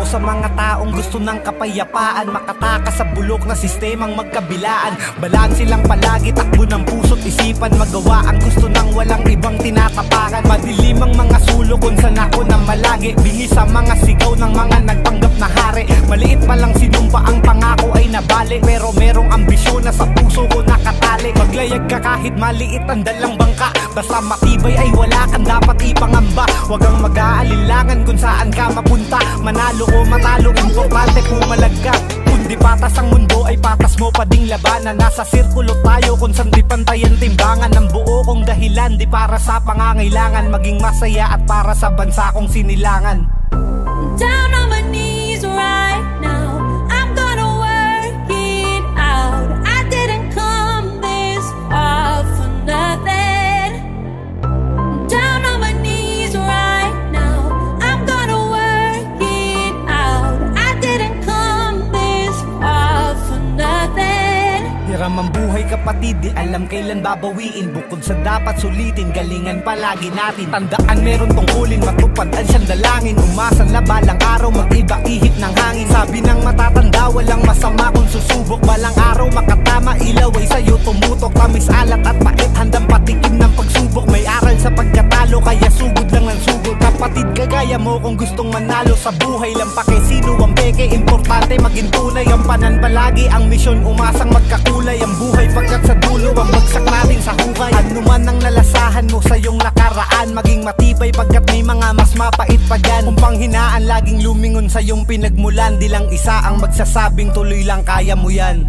sa mga taong gusto ng kapayapaan, makatakas sa bulok na sistemang magkabilaan. Balaan silang palagi, takbo ng puso't isipan, magawa ang gusto ng walang ibang tinatapakan. Madilim ang mga sulok kung saan ako na malagi, bingi sa mga sigaw ng mga nagpanggap na hari. Maliit pa lang sinumpa, ang pangako ay nabali, pero merong ambisyon na sa puso ko nakatali. Maglayag ka kahit maliit ang dalang bangka, basta matibay ay wala kang dapat ipangamba. Huwag kang mag-aalinlangan kung saan ka mapunta, manalo o matalo, importante pumalag ka. Kundi patas ang mundo ay patas mo pa ding labanan. Nasa sirkulo tayo kung saan di pantay ang timbangan. Ang buo kong dahilan di para sa pangangailangan, maging masaya at para sa bansa kong sinilangan. Down on my knees right now, I'm gonna work it out. I didn't come this far for nothing. Down on my knees right now, I'm gonna work it out. I didn't come this far for nothing. Hiram ang buhay kapatid, di alam kailan babawiin. Bukod sa dapat sulitin, galingan palagi natin. Tandaan meron tungkulin, matupad ang siyang dalangin. Umasan na balang araw, mag-iba ihip ng hangin. Sabi ng matatanda, walang masama kung susubok. Balang araw makatama, ilaw ay sa'yo tumutok. Tamis, alat at pait, handang patikim ng pagsubok. May aral sa pagkatalo, kaya sugod lang ng sugod. Kapatid, kagaya mo kung gustong manalo sa buhay. Lampake, sino ang peke, importante maging tunay. Ang pananpalagi, ang misyon, umasang magkakulay. Ang buhay pagkat sa dulo, ang bagsak natin sa hukay. Ano man ang nalasahan mo sa iyong nakaraan, maging matibay pagkat may mga mas mapait pa dyan. Kung panghinaan, laging lumingon sa iyong pinagmulan. Di lang isa ang magsasabing tuloy lang kaya mo yan.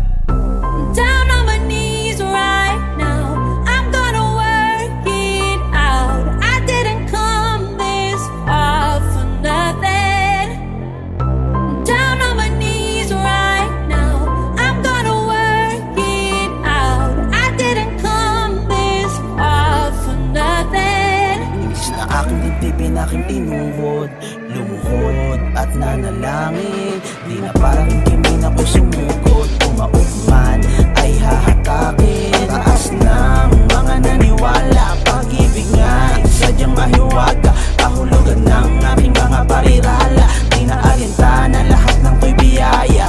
Down on my knees right now, I'm gonna work it out. I didn't come this far for nothing. Down on my knees right now, I'm gonna work it out. I didn't come this far for nothing. Imbis na aking dibdibin, aking tinuhod, lumuhod at nanalangin. Di na parang kimin ako sumugod, umaugman ay hahatakin. Taas ng mga naniwala, pag-ibig nga'y sadyang mahiwaga. Kahulugan ng aking mga parirala, di na alintana, lahat ng to'y biyaya.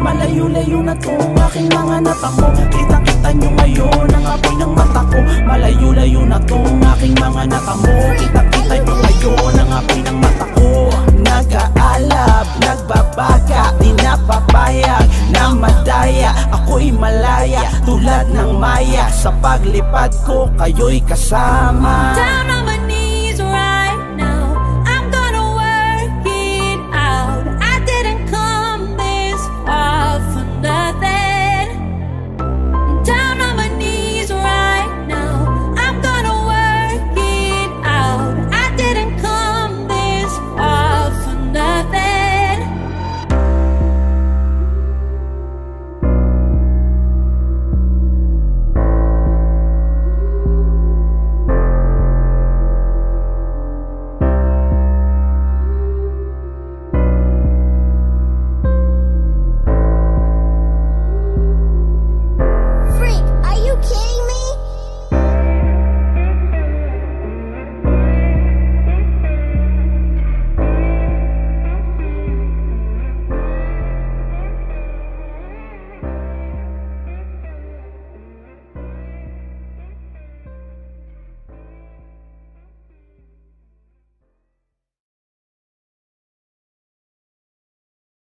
Malayo-layo na tong aking mga natamo, kitang-kita nyo ngayon ang apoy ng mata ko. Malayo-layo na tong aking mga natamo, kitang-kita nyo ngayon ang apoy ng mata ko. Nag-aalab, nagbabaga, di napapayag na madaya. Ako'y malaya, tulad ng maya, sa paglipad ko kayo'y kasama. Down on